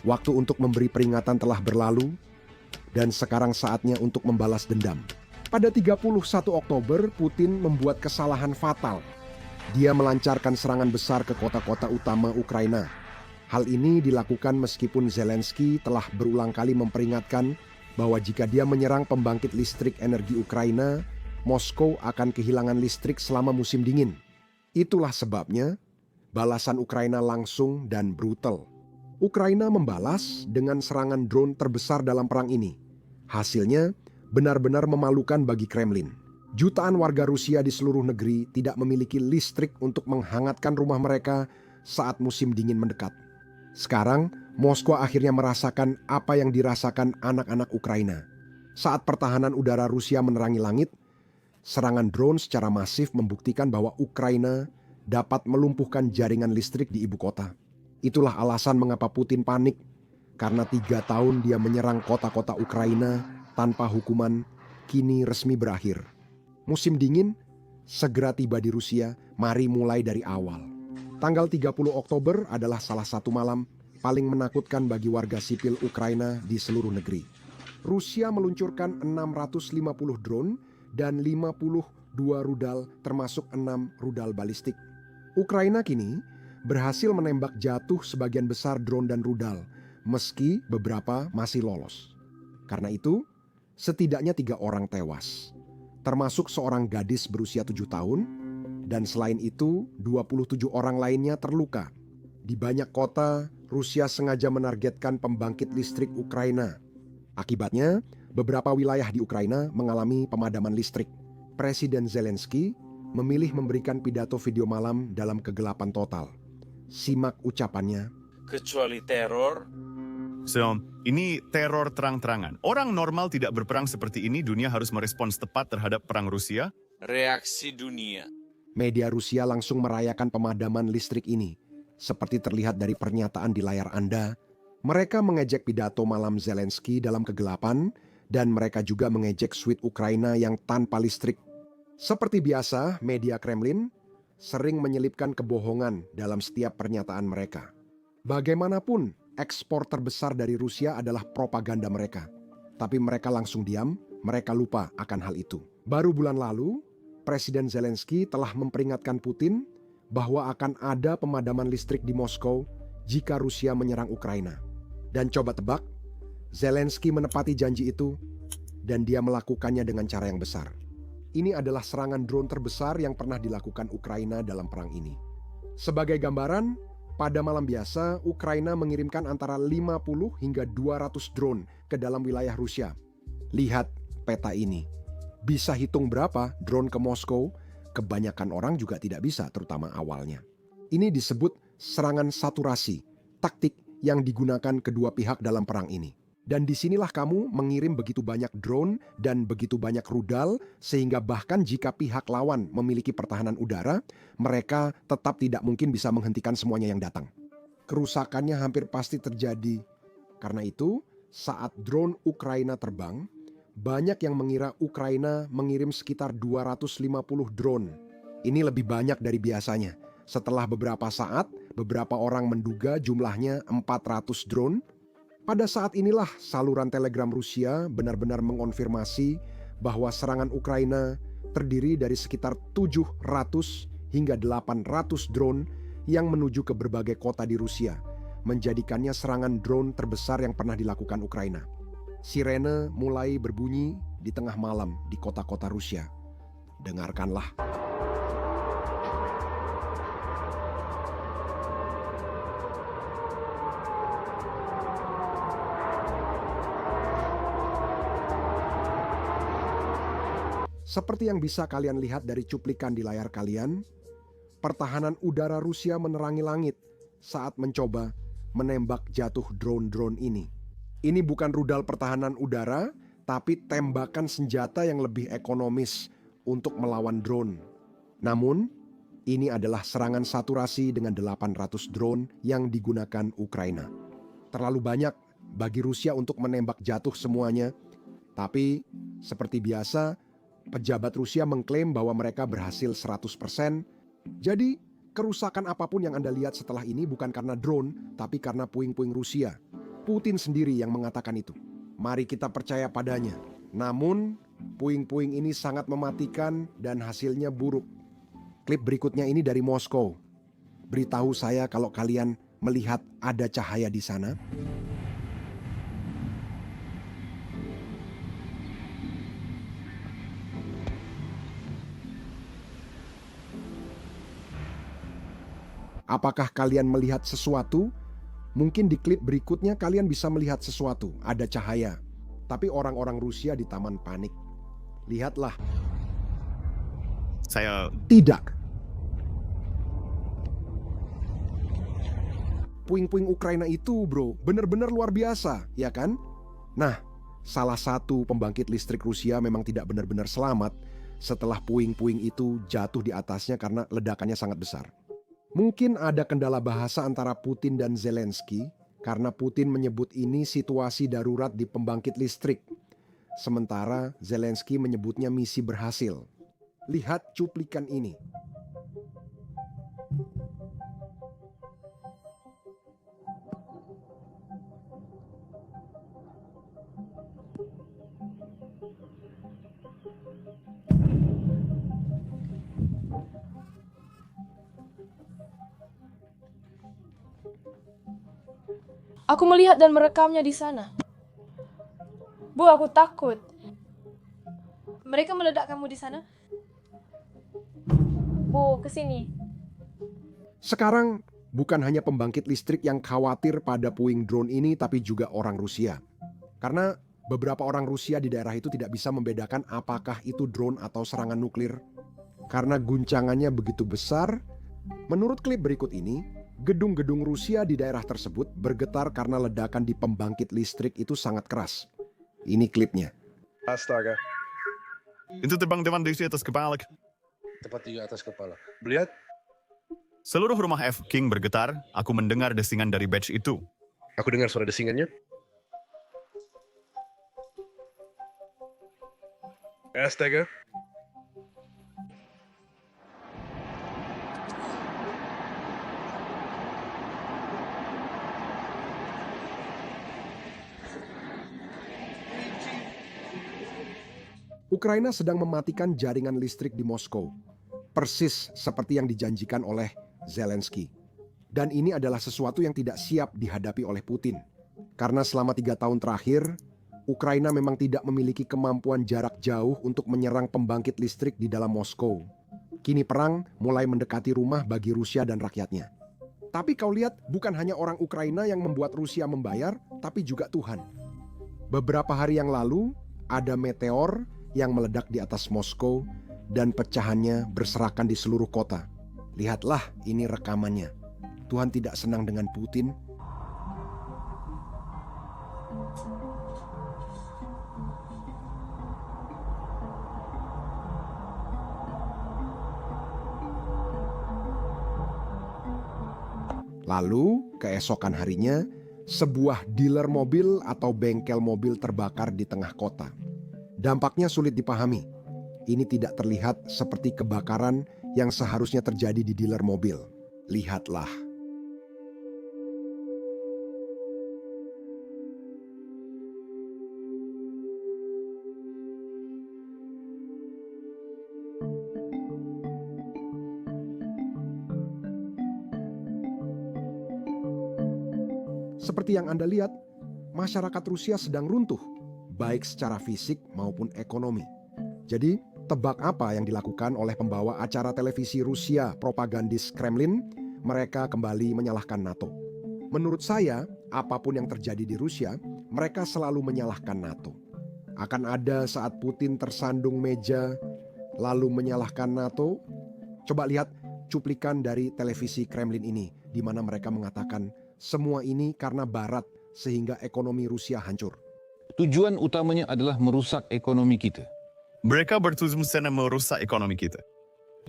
Waktu untuk memberi peringatan telah berlalu, dan sekarang saatnya untuk membalas dendam. Pada 31 Oktober, Putin membuat kesalahan fatal. Dia melancarkan serangan besar ke kota-kota utama Ukraina. Hal ini dilakukan meskipun Zelensky telah berulang kali memperingatkan bahwa jika dia menyerang pembangkit listrik energi Ukraina, Moskow akan kehilangan listrik selama musim dingin. Itulah sebabnya balasan Ukraina langsung dan brutal. Ukraina membalas dengan serangan drone terbesar dalam perang ini. Hasilnya benar-benar memalukan bagi Kremlin. Jutaan warga Rusia di seluruh negeri tidak memiliki listrik untuk menghangatkan rumah mereka saat musim dingin mendekat. Sekarang, Moskow akhirnya merasakan apa yang dirasakan anak-anak Ukraina. Saat pertahanan udara Rusia menerangi langit, serangan drone secara masif membuktikan bahwa Ukraina dapat melumpuhkan jaringan listrik di ibu kota. Itulah alasan mengapa Putin panik, karena 3 tahun dia menyerang kota-kota Ukraina tanpa hukuman, kini resmi berakhir. Musim dingin segera tiba di Rusia, mari mulai dari awal. Tanggal 30 Oktober adalah salah satu malam paling menakutkan bagi warga sipil Ukraina di seluruh negeri. Rusia meluncurkan 650 drone dan 52 rudal termasuk 6 rudal balistik. Ukraina kini berhasil menembak jatuh sebagian besar drone dan rudal, meski beberapa masih lolos. Karena itu, setidaknya 3 orang tewas, termasuk seorang gadis berusia 7 tahun, dan selain itu 27 orang lainnya terluka. Di banyak kota, Rusia sengaja menargetkan pembangkit listrik Ukraina. Akibatnya, beberapa wilayah di Ukraina mengalami pemadaman listrik. Presiden Zelensky memilih memberikan pidato video malam dalam kegelapan total. Simak ucapannya. Kecuali teror. So, ini teror terang-terangan. Orang normal tidak berperang seperti ini, dunia harus merespons tepat terhadap perang Rusia. Reaksi dunia. Media Rusia langsung merayakan pemadaman listrik ini. Seperti terlihat dari pernyataan di layar Anda, mereka mengejek pidato malam Zelensky dalam kegelapan, dan mereka juga mengejek suite Ukraina yang tanpa listrik. Seperti biasa, media Kremlin sering menyelipkan kebohongan dalam setiap pernyataan mereka. Bagaimanapun, ekspor terbesar dari Rusia adalah propaganda mereka. Tapi mereka langsung diam, mereka lupa akan hal itu. Baru bulan lalu, Presiden Zelensky telah memperingatkan Putin bahwa akan ada pemadaman listrik di Moskow jika Rusia menyerang Ukraina. Dan coba tebak, Zelensky menepati janji itu dan dia melakukannya dengan cara yang besar. Ini adalah serangan drone terbesar yang pernah dilakukan Ukraina dalam perang ini. Sebagai gambaran, pada malam biasa Ukraina mengirimkan antara 50 hingga 200 drone ke dalam wilayah Rusia. Lihat peta ini. Bisa hitung berapa drone ke Moskow? Kebanyakan orang juga tidak bisa, terutama awalnya. Ini disebut serangan saturasi, taktik yang digunakan kedua pihak dalam perang ini. Dan disinilah kamu mengirim begitu banyak drone dan begitu banyak rudal, sehingga bahkan jika pihak lawan memiliki pertahanan udara, mereka tetap tidak mungkin bisa menghentikan semuanya yang datang. Kerusakannya hampir pasti terjadi. Karena itu, saat drone Ukraina terbang, banyak yang mengira Ukraina mengirim sekitar 250 drone. Ini lebih banyak dari biasanya. Setelah beberapa saat, beberapa orang menduga jumlahnya 400 drone. Pada saat inilah saluran Telegram Rusia benar-benar mengonfirmasi bahwa serangan Ukraina terdiri dari sekitar 700 hingga 800 drone yang menuju ke berbagai kota di Rusia, menjadikannya serangan drone terbesar yang pernah dilakukan Ukraina. Sirene mulai berbunyi di tengah malam di kota-kota Rusia. Dengarkanlah. Seperti yang bisa kalian lihat dari cuplikan di layar kalian, pertahanan udara Rusia menerangi langit saat mencoba menembak jatuh drone-drone ini. Ini bukan rudal pertahanan udara, tapi tembakan senjata yang lebih ekonomis untuk melawan drone. Namun, ini adalah serangan saturasi dengan 800 drone yang digunakan Ukraina. Terlalu banyak bagi Rusia untuk menembak jatuh semuanya, tapi seperti biasa, pejabat Rusia mengklaim bahwa mereka berhasil 100%. Jadi, kerusakan apapun yang Anda lihat setelah ini bukan karena drone, tapi karena puing-puing Rusia. Putin sendiri yang mengatakan itu. Mari kita percaya padanya. Namun, puing-puing ini sangat mematikan dan hasilnya buruk. Klip berikutnya ini dari Moskow. Beritahu saya kalau kalian melihat ada cahaya di sana. Apakah kalian melihat sesuatu? Mungkin di klip berikutnya kalian bisa melihat sesuatu, ada cahaya. Tapi orang-orang Rusia di taman panik. Lihatlah. Saya Tidak. Puing-puing Ukraina itu, bro, benar-benar luar biasa, ya kan? Nah, salah satu pembangkit listrik Rusia memang tidak benar-benar selamat setelah puing-puing itu jatuh di atasnya karena ledakannya sangat besar. Mungkin ada kendala bahasa antara Putin dan Zelensky karena Putin menyebut ini situasi darurat di pembangkit listrik. Sementara Zelensky menyebutnya misi berhasil. Lihat cuplikan ini. Aku melihat dan merekamnya di sana. Bu, aku takut. Mereka meledak kamu di sana? Bu, kesini. Sekarang bukan hanya pembangkit listrik yang khawatir pada puing drone ini, tapi juga orang Rusia. Karena beberapa orang Rusia di daerah itu tidak bisa membedakan apakah itu drone atau serangan nuklir. Karena guncangannya begitu besar, menurut klip berikut ini, gedung-gedung Rusia di daerah tersebut bergetar karena ledakan di pembangkit listrik itu sangat keras. Ini klipnya. Astaga, itu terbang-terbang di atas kepala. tepat di atas kepala. Melihat? Seluruh rumah F. King bergetar. Aku mendengar desingan dari badge itu. Aku dengar suara desingannya. Astaga. Ukraina sedang mematikan jaringan listrik di Moskow. Persis seperti yang dijanjikan oleh Zelensky. Dan ini adalah sesuatu yang tidak siap dihadapi oleh Putin. Karena selama 3 tahun terakhir, Ukraina memang tidak memiliki kemampuan jarak jauh untuk menyerang pembangkit listrik di dalam Moskow. Kini perang mulai mendekati rumah bagi Rusia dan rakyatnya. Tapi kau lihat, bukan hanya orang Ukraina yang membuat Rusia membayar, tapi juga Tuhan. Beberapa hari yang lalu, ada meteor yang meledak di atas Moskow dan pecahannya berserakan di seluruh kota. Lihatlah, ini rekamannya. Tuhan tidak senang dengan Putin. Lalu, keesokan harinya, sebuah dealer mobil atau bengkel mobil terbakar di tengah kota. Dampaknya sulit dipahami. Ini tidak terlihat seperti kebakaran yang seharusnya terjadi di dealer mobil. Lihatlah. Seperti yang Anda lihat, masyarakat Rusia sedang runtuh, baik secara fisik maupun ekonomi. Jadi, tebak apa yang dilakukan oleh pembawa acara televisi Rusia propagandis Kremlin? Mereka kembali menyalahkan NATO. Menurut saya, apapun yang terjadi di Rusia, mereka selalu menyalahkan NATO. Akan ada saat Putin tersandung meja, lalu menyalahkan NATO. Coba lihat cuplikan dari televisi Kremlin ini, di mana mereka mengatakan semua ini karena Barat, sehingga ekonomi Rusia hancur. Tujuan utamanya adalah merusak ekonomi kita. Mereka bertujuan merusak ekonomi kita.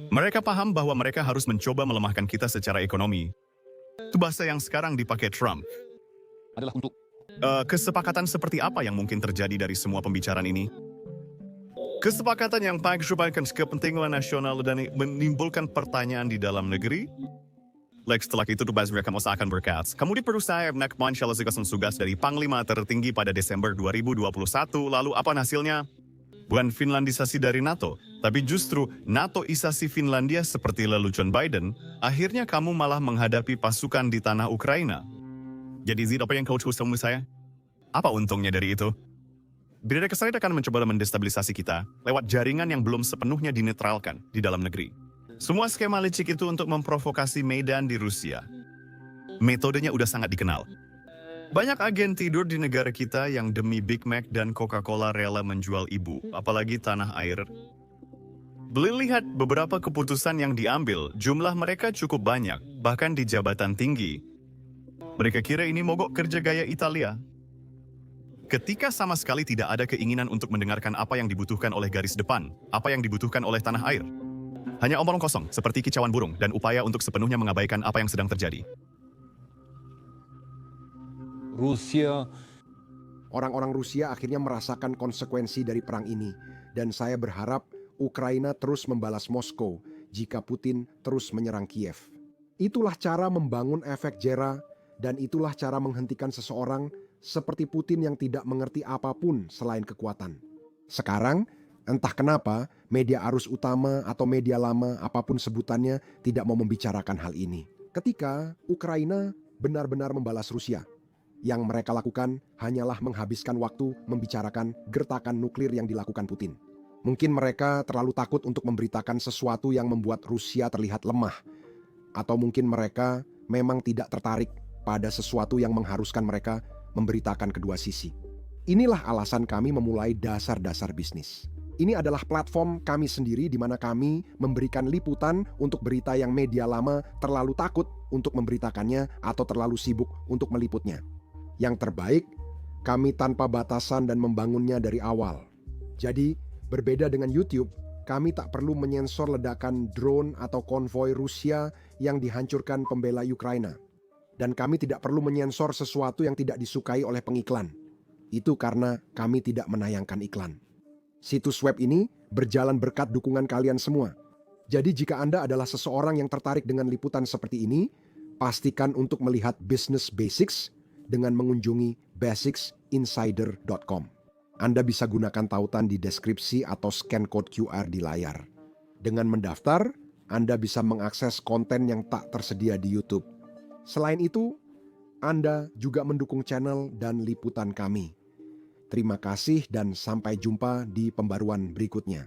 Mereka paham bahwa mereka harus mencoba melemahkan kita secara ekonomi. Itu bahasa yang sekarang dipakai Trump. Adalah untuk Kesepakatan seperti apa yang mungkin terjadi dari semua pembicaraan ini? Kesepakatan yang baik merupakan kepentingan nasional dan menimbulkan pertanyaan di dalam negeri? Setelah itu tugas mereka akan berkat. Kamu di perusahaan menjalankan tugas dari Panglima tertinggi pada Desember 2021, lalu apa hasilnya? Bukan Finlandisasi dari NATO, tapi justru NATOisasi Finlandia seperti lelucon Biden, akhirnya kamu malah menghadapi pasukan di tanah Ukraina. Jadi Zid, apa yang kau coba sama saya? Apa untungnya dari itu? Bidadari kesalit akan mencoba mendestabilisasi kita lewat jaringan yang belum sepenuhnya dinetralkan di dalam negeri. Semua skema licik itu untuk memprovokasi Maidan di Rusia. Metodenya udah sangat dikenal. Banyak agen tidur di negara kita yang demi Big Mac dan Coca-Cola rela menjual ibu, apalagi tanah air. Beli lihat beberapa keputusan yang diambil, jumlah mereka cukup banyak, bahkan di jabatan tinggi. Mereka kira ini mogok kerja gaya Italia. Ketika sama sekali tidak ada keinginan untuk mendengarkan apa yang dibutuhkan oleh garis depan, apa yang dibutuhkan oleh tanah air. Hanya omong kosong, seperti kicauan burung, dan upaya untuk sepenuhnya mengabaikan apa yang sedang terjadi. Rusia Orang-orang Rusia akhirnya merasakan konsekuensi dari perang ini, dan saya berharap Ukraina terus membalas Moskow jika Putin terus menyerang Kiev. Itulah cara membangun efek jera, dan itulah cara menghentikan seseorang seperti Putin yang tidak mengerti apapun selain kekuatan. Sekarang, entah kenapa, media arus utama atau media lama apapun sebutannya tidak mau membicarakan hal ini. Ketika Ukraina benar-benar membalas Rusia, yang mereka lakukan hanyalah menghabiskan waktu membicarakan gertakan nuklir yang dilakukan Putin. Mungkin mereka terlalu takut untuk memberitakan sesuatu yang membuat Rusia terlihat lemah. Atau mungkin mereka memang tidak tertarik pada sesuatu yang mengharuskan mereka memberitakan kedua sisi. Inilah alasan kami memulai dasar-dasar bisnis. Ini adalah platform kami sendiri di mana kami memberikan liputan untuk berita yang media lama terlalu takut untuk memberitakannya atau terlalu sibuk untuk meliputnya. Yang terbaik, kami tanpa batasan dan membangunnya dari awal. Jadi, berbeda dengan YouTube, kami tak perlu menyensor ledakan drone atau konvoi Rusia yang dihancurkan pembela Ukraina. Dan kami tidak perlu menyensor sesuatu yang tidak disukai oleh pengiklan. Itu karena kami tidak menayangkan iklan. Situs web ini berjalan berkat dukungan kalian semua. Jadi jika Anda adalah seseorang yang tertarik dengan liputan seperti ini, pastikan untuk melihat Business Basics dengan mengunjungi basicsinsider.com. Anda bisa gunakan tautan di deskripsi atau scan code QR di layar. Dengan mendaftar, Anda bisa mengakses konten yang tak tersedia di YouTube. Selain itu, Anda juga mendukung channel dan liputan kami. Terima kasih dan sampai jumpa di pembaruan berikutnya.